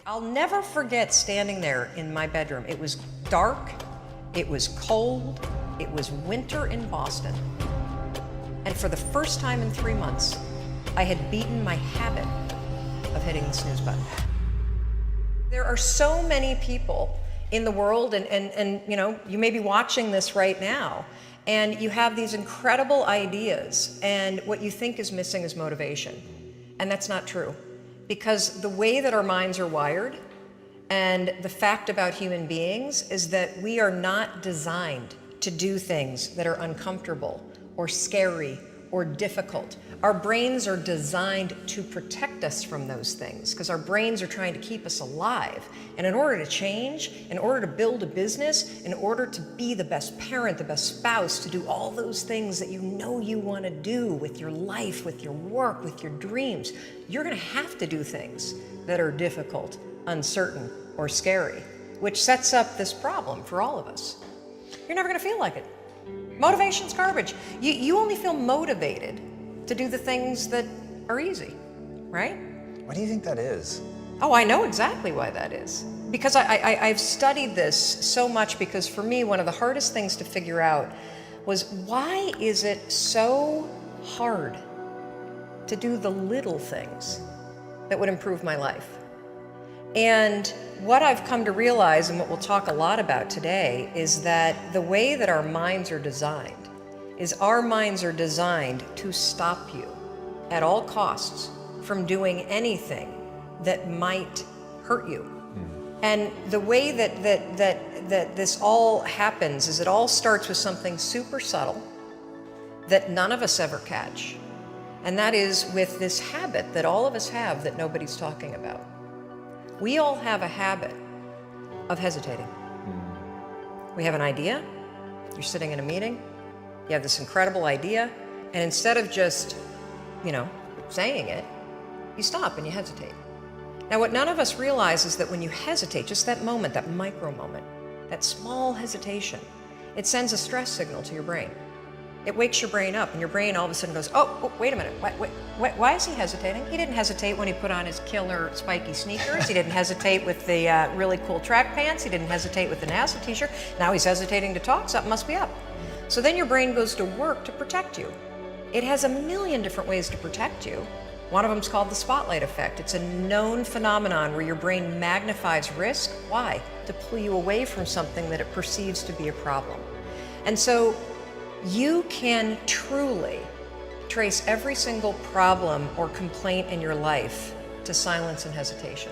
I'll never forget standing there in my bedroom. It was dark, it was cold, it was winter in Boston. And for the first time in 3 months, I had beaten my habit of hitting the snooze button. There are so many people in the world, and you know, you may be watching this right now, and you have these incredible ideas, and what you think is missing is motivation. And that's not true. Because the way that our minds are wired and the fact about human beings is that we are not designed to do things that are uncomfortable or scary or difficult. Our brains are designed to protect us from those things because our brains are trying to keep us alive. And in order to change, in order to build a business, in order to be the best parent, the best spouse, to do all those things that you know you want to do with your life, with your work, with your dreams, you're going to have to do things that are difficult, uncertain, or scary, which sets up this problem for all of us. You're never going to feel like it. Motivation's garbage. You only feel motivated to do the things that are easy, right? Why do you think that is? Oh, I know exactly why that is. Because I've studied this so much, because for me, one of the hardest things to figure out was, why is it so hard to do the little things that would improve my life? And what I've come to realize, and what we'll talk a lot about today, is that the way that our minds are designed is our minds are designed to stop you at all costs from doing anything that might hurt you. And the way that this all happens is it all starts with something super subtle that none of us ever catch. And that is with this habit that all of us have that nobody's talking about. We all have a habit of hesitating. We have an idea, you're sitting in a meeting, you have this incredible idea, and instead of just, saying it, you stop and you hesitate. Now, what none of us realize is that when you hesitate, just that moment, that micro moment, that small hesitation, it sends a stress signal to your brain. It wakes your brain up, and your brain all of a sudden goes, oh, wait a minute, why is he hesitating? He didn't hesitate when he put on his killer spiky sneakers. He didn't hesitate with the really cool track pants. He didn't hesitate with the NASA t-shirt. Now he's hesitating to talk, something must be up. So then your brain goes to work to protect you. It has a million different ways to protect you. One of them is called the spotlight effect. It's a known phenomenon where your brain magnifies risk. Why? To pull you away from something that it perceives to be a problem. And so you can truly trace every single problem or complaint in your life to silence and hesitation.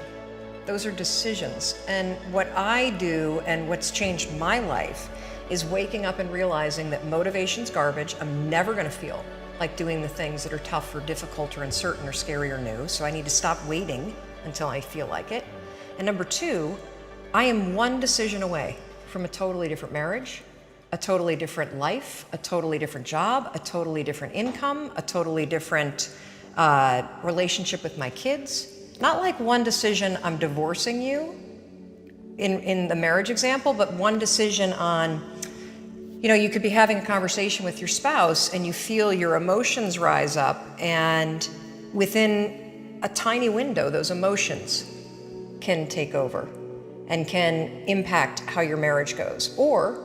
Those are decisions. And what I do, and what's changed my life, is waking up and realizing that motivation's garbage. I'm never going to feel like doing the things that are tough or difficult or uncertain or scary or new. So I need to stop waiting until I feel like it. And number two, I am one decision away from a totally different marriage, a totally different life, a totally different job, a totally different income, a totally different relationship with my kids. Not like one decision, I'm divorcing you in the marriage example, but one decision on, you could be having a conversation with your spouse and you feel your emotions rise up, and within a tiny window, those emotions can take over and can impact how your marriage goes. Or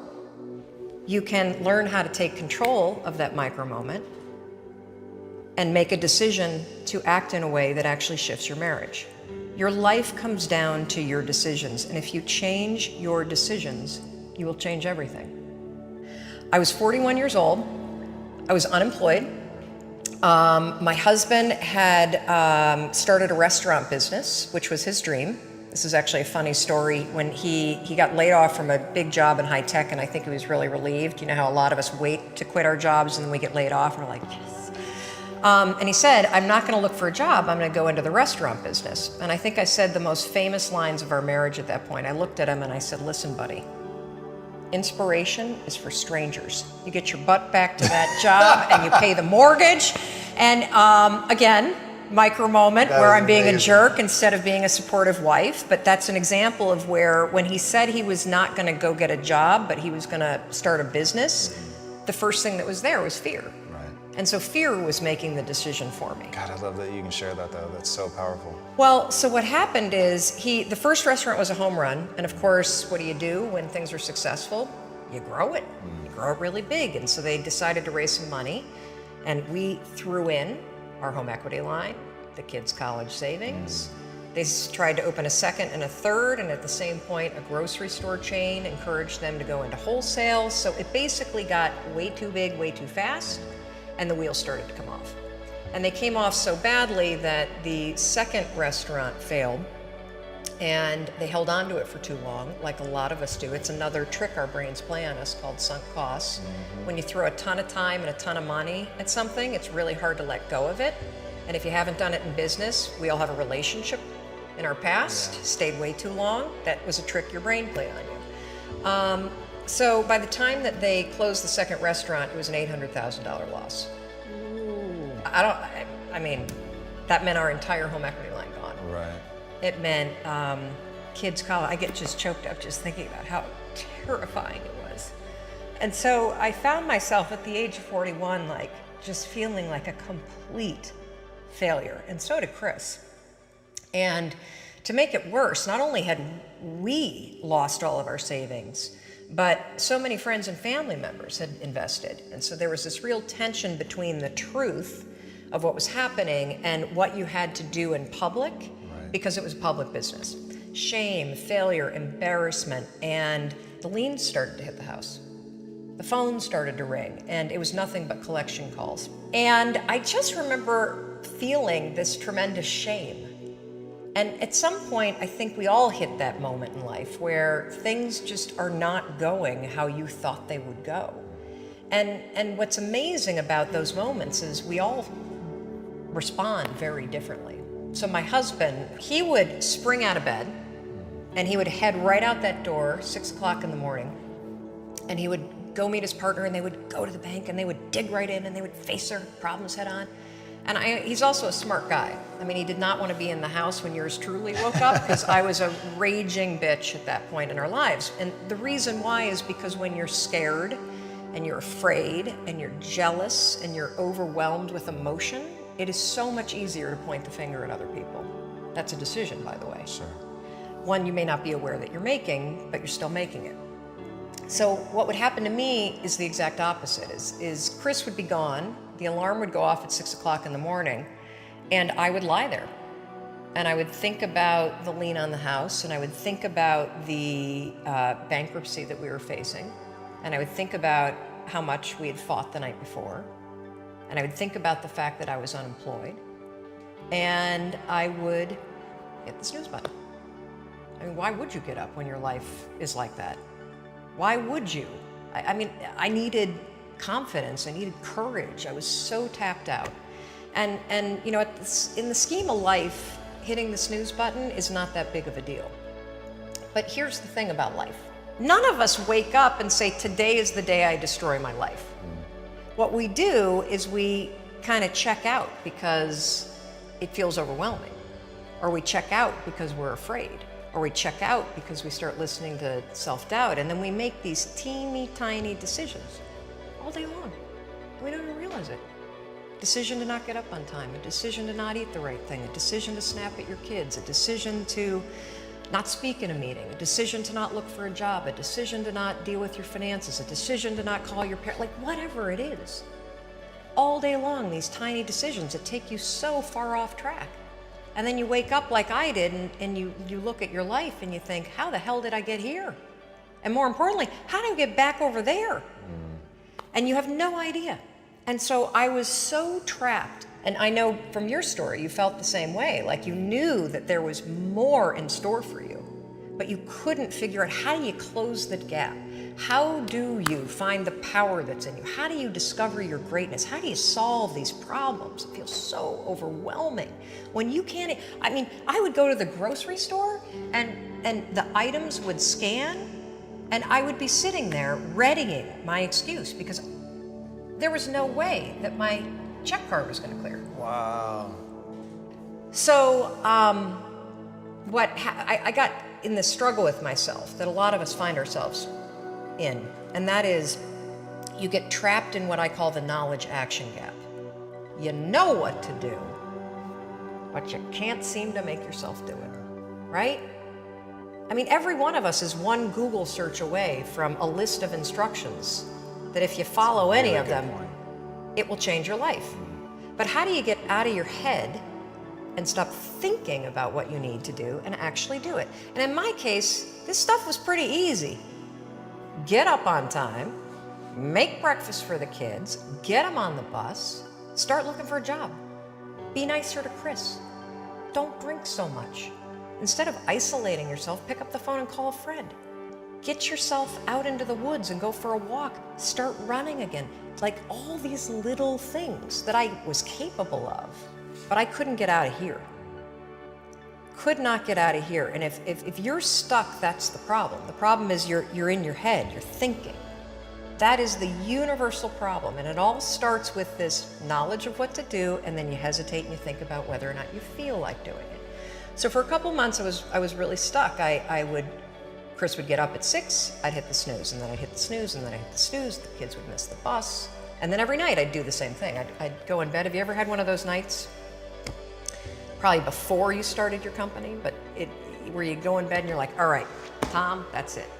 you can learn how to take control of that micro moment and make a decision to act in a way that actually shifts your marriage. Your life comes down to your decisions, and if you change your decisions, you will change everything. I was 41 years old. I was unemployed. My husband had started a restaurant business, which was his dream. This is actually a funny story. When he got laid off from a big job in high tech, and I think he was really relieved. You know how a lot of us wait to quit our jobs and then we get laid off and we're like, yes. And he said, I'm not going to look for a job. I'm going to go into the restaurant business. And I think I said the most famous lines of our marriage at that point. I looked at him and I said, listen, buddy, inspiration is for strangers. You get your butt back to that job and you pay the mortgage. And again, micro moment where I'm being a jerk instead of being a supportive wife. But that's an example of where, when he said he was not going to go get a job, but he was going to start a business, the first thing that was there was fear. Right. And so fear was making the decision for me. God, I love that you can share that though. That's so powerful. Well, so what happened is the first restaurant was a home run. And of course, what do when things are successful? You grow it. You grow it really big. And so they decided to raise some money. And we threw in our home equity line, the kids' college savings. They tried to open a second and a third, and at the same point, a grocery store chain encouraged them to go into wholesale. So it basically got way too big, way too fast, and the wheels started to come off. And they came off so badly that the second restaurant failed, and they held on to it for too long, like a lot of us do. It's another trick our brains play on us called sunk costs. When you throw a ton of time and a ton of money at something, it's really hard to let go of it. And if you haven't done it in business, we all have a relationship in our past, stayed way too long. That was a trick your brain played on you. So by the time that they closed the second restaurant, it was an $800,000 loss. Ooh. I mean, that meant our entire home equity line gone. Right. It meant kids' college. I get just choked up just thinking about how terrifying it was. And so I found myself at the age of 41, like just feeling like a complete failure. And so did Chris. And to make it worse, not only had we lost all of our savings, but so many friends and family members had invested. And so there was this real tension between the truth of what was happening and what you had to do in public, because it was public business. Shame, failure, embarrassment, and the liens started to hit the house. The phone started to ring, and it was nothing but collection calls. And I just remember feeling this tremendous shame. And at some point, I think we all hit that moment in life where things just are not going how you thought they would go. And what's amazing about those moments is we all respond very differently. So my husband, he would spring out of bed and he would head right out that door, 6 o'clock in the morning, and he would go meet his partner, and they would go to the bank and they would dig right in and they would face their problems head on. And he's also a smart guy. I mean, he did not want to be in the house when yours truly woke up, because I was a raging bitch at that point in our lives. And the reason why is because when you're scared and you're afraid and you're jealous and you're overwhelmed with emotion, it is so much easier to point the finger at other people. That's a decision, by the way. Sure. One you may not be aware that you're making, but you're still making it. So what would happen to me is the exact opposite. Is Chris would be gone, the alarm would go off at 6 o'clock in the morning, and I would lie there. And I would think about the lien on the house, and I would think about the bankruptcy that we were facing, and I would think about how much we had fought the night before, and I would think about the fact that I was unemployed, and I would hit the snooze button. I mean, why would you get up when your life is like that? Why would you? I mean, I needed confidence, I needed courage. I was so tapped out. And you know, in the scheme of life, hitting the snooze button is not that big of a deal. But here's the thing about life. None of us wake up and say, today is the day I destroy my life. What we do is we kind of check out because it feels overwhelming. Or we check out because we're afraid. Or we check out because we start listening to self-doubt. And then we make these teeny tiny decisions all day long. We don't even realize it. Decision to not get up on time, a decision to not eat the right thing, a decision to snap at your kids, a decision to not speak in a meeting, a decision to not look for a job, a decision to not deal with your finances, a decision to not call your parents, like whatever it is. All day long, these tiny decisions that take you so far off track. And then you wake up like I did and you look at your life and you think, how the hell did I get here? And more importantly, how do I get back over there? And you have no idea. And so I was so trapped. And I know from your story, you felt the same way. Like you knew that there was more in store for you, but you couldn't figure out, how do you close the gap? How do you find the power that's in you? How do you discover your greatness? How do you solve these problems? It feels so overwhelming when you can't. I mean, I would go to the grocery store and the items would scan and I would be sitting there readying my excuse because there was no way that my check card was going to clear. Wow. So I got in this struggle with myself that a lot of us find ourselves in, and that is you get trapped in what I call the knowledge action gap. You know what to do, but you can't seem to make yourself do it, right? I mean, every one of us is one Google search away from a list of instructions that if you follow any of them, it will change your life. But how do you get out of your head and stop thinking about what you need to do and actually do it? And in my case, this stuff was pretty easy. Get up on time, make breakfast for the kids, get them on the bus, start looking for a job. Be nicer to Chris. Don't drink so much. Instead of isolating yourself, pick up the phone and call a friend. Get yourself out into the woods and go for a walk. Start running again. Like all these little things that I was capable of, but I couldn't get out of here. Could not get out of here. And if you're stuck, that's the problem. The problem is you're in your head, you're thinking. That is the universal problem. And it all starts with this knowledge of what to do, and then you hesitate and you think about whether or not you feel like doing it. So for a couple months, I was really stuck. Chris would get up at 6, I'd hit the snooze, and then I'd hit the snooze, and then I'd hit the snooze, the kids would miss the bus. And then every night I'd do the same thing. I'd go in bed. Have you ever had one of those nights? Probably before you started your company, but where you go in bed and you're like, all right, Tom, that's it.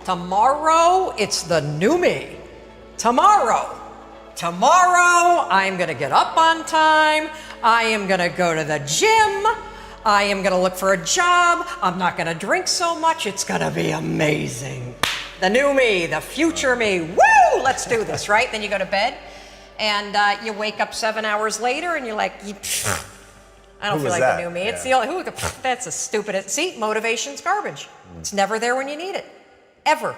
Tomorrow, it's the new me. Tomorrow, I'm gonna get up on time. I am gonna go to the gym. I am gonna look for a job. I'm not gonna drink so much. It's gonna be amazing. The new me, the future me. Woo! Let's do this, right? Then you go to bed, and you wake up 7 hours later, and you're like, I don't feel like the new me. It's the only, that's a stupid, see, motivation's garbage. It's never there when you need it. Ever.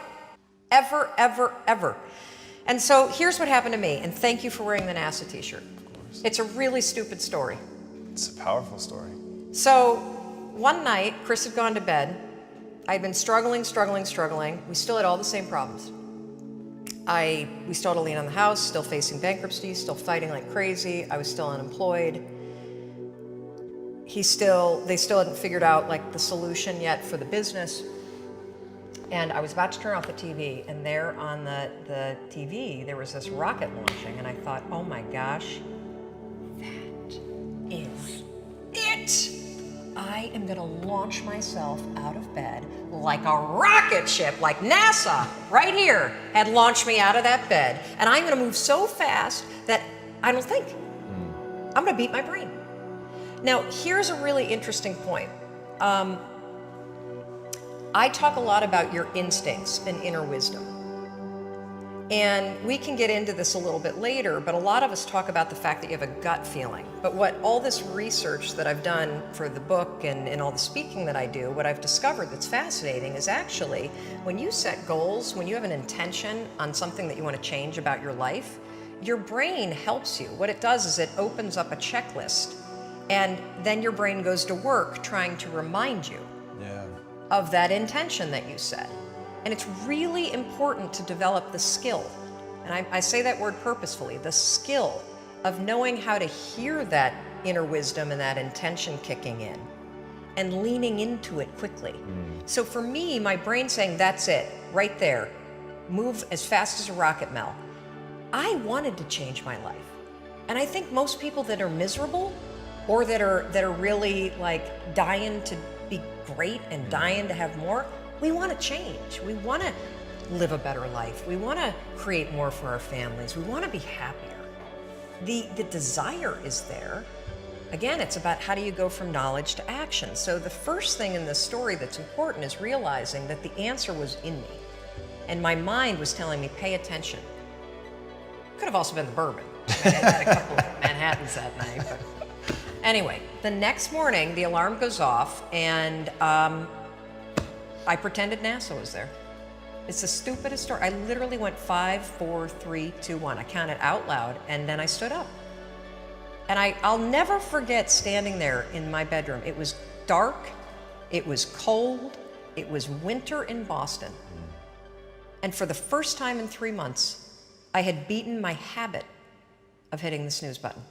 Ever, ever, ever. And so here's what happened to me, and thank you for wearing the NASA t-shirt. It's a really stupid story. It's a powerful story. So one night, Chris had gone to bed. I'd been struggling. We still had all the same problems. We still had a lien on the house, still facing bankruptcy, still fighting like crazy. I was still unemployed. They still hadn't figured out like the solution yet for the business. And I was about to turn off the TV, and there on the TV, there was this rocket launching, and I thought, oh my gosh, that is it. I am gonna launch myself out of bed like a rocket ship, like NASA, right here, had launched me out of that bed. And I'm gonna move so fast that I don't think. I'm gonna beat my brain. Now, here's a really interesting point. I talk a lot about your instincts and inner wisdom. And we can get into this a little bit later, but a lot of us talk about the fact that you have a gut feeling. But what all this research that I've done for the book and all the speaking that I do, what I've discovered that's fascinating is actually when you set goals, when you have an intention on something that you want to change about your life, your brain helps you. What it does is it opens up a checklist, and then your brain goes to work trying to remind you of that intention that you set. And it's really important to develop the skill, and I say that word purposefully, the skill of knowing how to hear that inner wisdom and that intention kicking in and leaning into it quickly. So for me, my brain saying, that's it, right there, move as fast as a rocket, Mel. I wanted to change my life. And I think most people that are miserable or that are really like dying to be great and dying to have more, we want to change. We want to live a better life. We want to create more for our families. We want to be happier. The desire is there. Again, it's about how do you go from knowledge to action. So the first thing in this story that's important is realizing that the answer was in me. And my mind was telling me, pay attention. Could have also been the bourbon. I had a couple of Manhattans that night. But anyway, the next morning, the alarm goes off, and I pretended NASA was there. It's the stupidest story. I literally went 5, 4, 3, 2, 1. I counted out loud, and then I stood up. And I'll never forget standing there in my bedroom. It was dark, it was cold, it was winter in Boston. And for the first time in 3 months, I had beaten my habit of hitting the snooze button.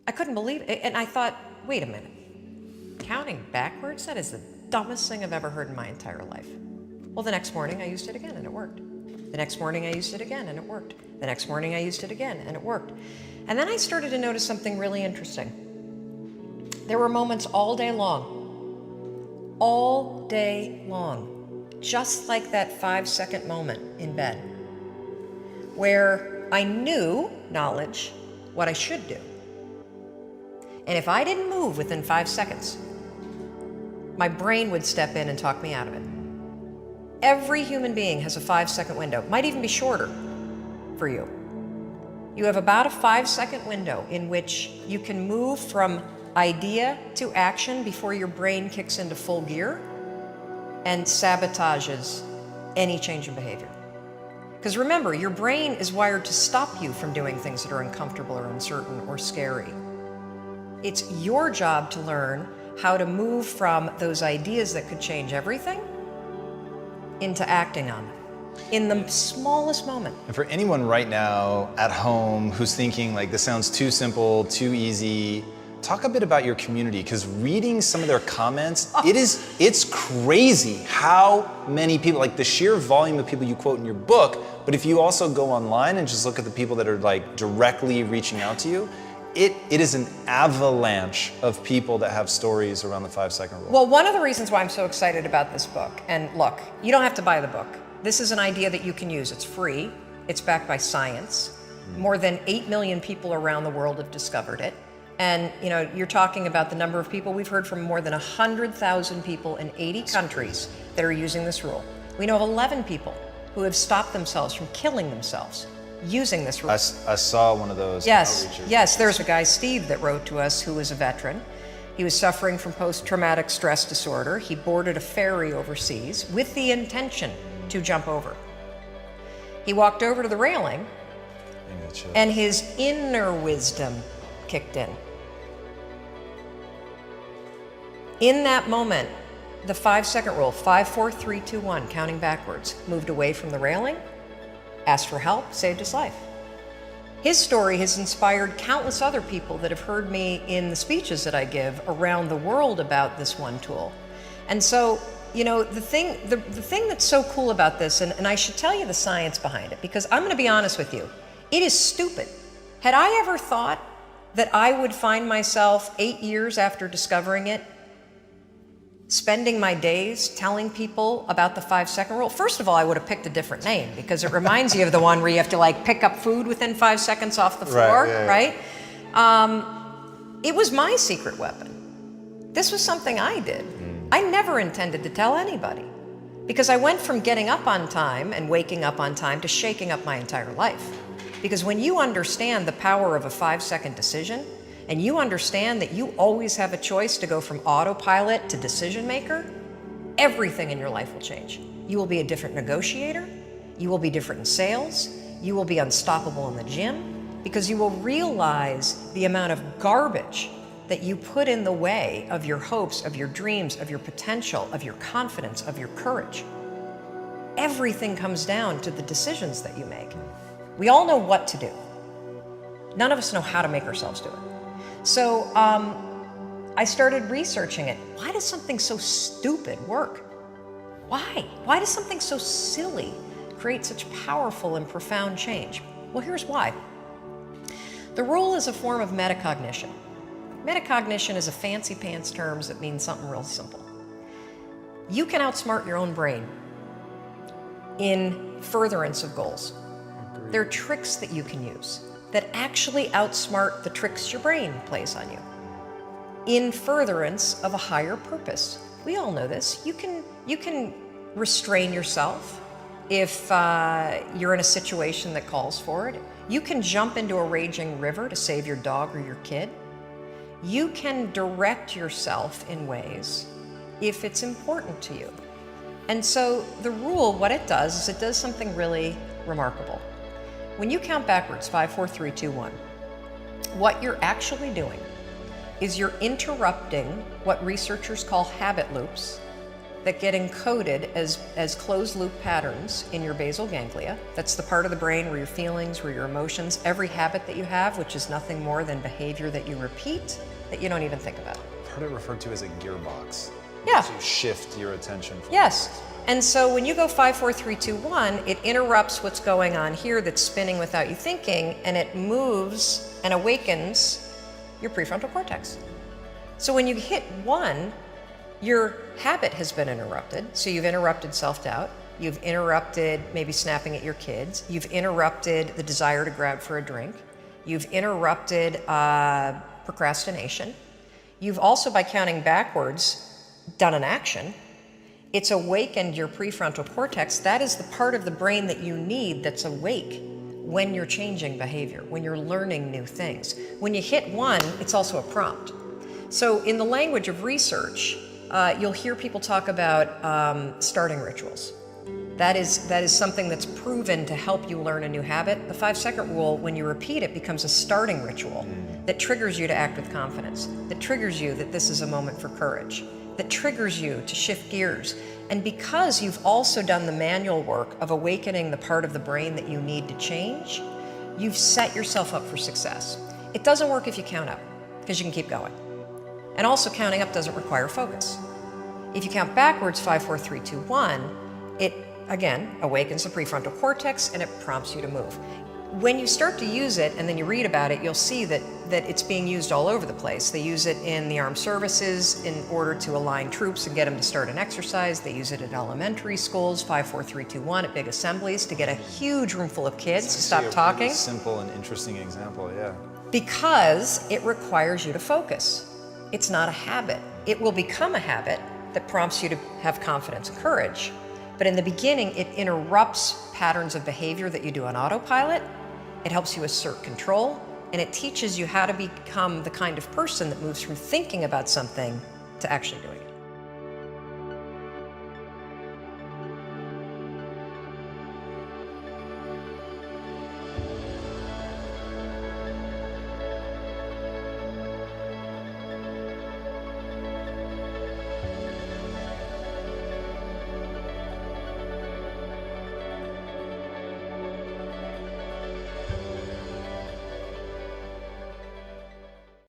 I couldn't believe it, and I thought, wait a minute. Counting backwards? That is the dumbest thing I've ever heard in my entire life. Well, the next morning I used it again, and it worked. The next morning I used it again, and it worked. The next morning I used it again, and it worked. And then I started to notice something really interesting. There were moments all day long, just like that 5-second moment in bed, where I knew, knowledge, what I should do. And if I didn't move within 5 seconds, my brain would step in and talk me out of it. Every human being has a 5-second window, might even be shorter for you. You have about a 5-second window in which you can move from idea to action before your brain kicks into full gear and sabotages any change in behavior. Because remember, your brain is wired to stop you from doing things that are uncomfortable or uncertain or scary. It's your job to learn how to move from those ideas that could change everything into acting on them in the smallest moment. And for anyone right now at home who's thinking like, this sounds too simple, too easy, talk a bit about your community, because reading some of their comments, it's crazy how many people, like the sheer volume of people you quote in your book, but if you also go online and just look at the people that are like directly reaching out to you, it is an avalanche of people that have stories around the 5-second rule. Well, one of the reasons why I'm so excited about this book, and look, you don't have to buy the book. This is an idea that you can use. It's free. It's backed by science. More than 8 million people around the world have discovered it. And you know, you're talking about the number of people. We've heard from more than 100,000 people in 80 countries that are using this rule. We know of 11 people who have stopped themselves from killing themselves using this rule. I saw one of those outreaches. Yes, there's a guy, Steve, that wrote to us who was a veteran. He was suffering from post-traumatic stress disorder. He boarded a ferry overseas with the intention to jump over. He walked over to the railing and his inner wisdom kicked in. In that moment, the 5-second rule, 5, 4, 3, 2, 1, counting backwards, moved away from the railing, asked for help, saved his life. His story has inspired countless other people that have heard me in the speeches that I give around the world about this one tool. And so, you know, the thing that's so cool about this, and I should tell you the science behind it, because I'm going to be honest with you, it is stupid. Had I ever thought that I would find myself 8 years after discovering it, spending my days telling people about the 5-second rule? First of all, I would have picked a different name, because it reminds you of the one where you have to like pick up food within 5 seconds off the floor, right? It was my secret weapon. This was something I did. I never intended to tell anybody, because I went from getting up on time and waking up on time to shaking up my entire life. Because when you understand the power of a 5-second decision, and you understand that you always have a choice to go from autopilot to decision maker, everything in your life will change. You will be a different negotiator, you will be different in sales, you will be unstoppable in the gym, because you will realize the amount of garbage that you put in the way of your hopes, of your dreams, of your potential, of your confidence, of your courage. Everything comes down to the decisions that you make. We all know what to do. None of us know how to make ourselves do it. So I started researching it. Why does something so stupid work? Why? Why does something so silly create such powerful and profound change? Well, here's why. The rule is a form of metacognition. Metacognition is a fancy pants term that means something real simple. You can outsmart your own brain in furtherance of goals. There are tricks that you can use that actually outsmart the tricks your brain plays on you in furtherance of a higher purpose. We all know this. You can restrain yourself if you're in a situation that calls for it. You can jump into a raging river to save your dog or your kid. You can direct yourself in ways if it's important to you. And so the rule, what it does is it does something really remarkable. When you count backwards, 5, 4, 3, 2, 1, what you're actually doing is you're interrupting what researchers call habit loops that get encoded as closed loop patterns in your basal ganglia. That's the part of the brain where your feelings, where your emotions, every habit that you have, which is nothing more than behavior that you repeat that you don't even think about. I've heard it referred to as a gearbox. Yeah. To shift your attention. Yes. And so when you go 5, 4, 3, 2, 1, it interrupts what's going on here that's spinning without you thinking, and it moves and awakens your prefrontal cortex. So when you hit 1, your habit has been interrupted. So you've interrupted self-doubt. You've interrupted maybe snapping at your kids. You've interrupted the desire to grab for a drink. You've interrupted procrastination. You've also, by counting backwards, done an action. It's awakened your prefrontal cortex. That is the part of the brain that you need that's awake when you're changing behavior, when you're learning new things. When you hit 1, it's also a prompt. So in the language of research, you'll hear people talk about starting rituals. That is something that's proven to help you learn a new habit. The 5-second rule, when you repeat it, becomes a starting ritual that triggers you to act with confidence, that triggers you that this is a moment for courage, that triggers you to shift gears. And because you've also done the manual work of awakening the part of the brain that you need to change, you've set yourself up for success. It doesn't work if you count up, because you can keep going. And also counting up doesn't require focus. If you count backwards, 5, 4, 3, 2, 1, it again awakens the prefrontal cortex and it prompts you to move. When you start to use it and then you read about it, you'll see that it's being used all over the place. They use it in the armed services in order to align troops and get them to start an exercise. They use it at elementary schools, 5, 4, 3, 2, 1, at big assemblies to get a huge room full of kids to stop talking. Simple and interesting example, yeah. Because it requires you to focus. It's not a habit. It will become a habit that prompts you to have confidence and courage. But in the beginning, it interrupts patterns of behavior that you do on autopilot. It helps you assert control, and it teaches you how to become the kind of person that moves from thinking about something to actually doing it.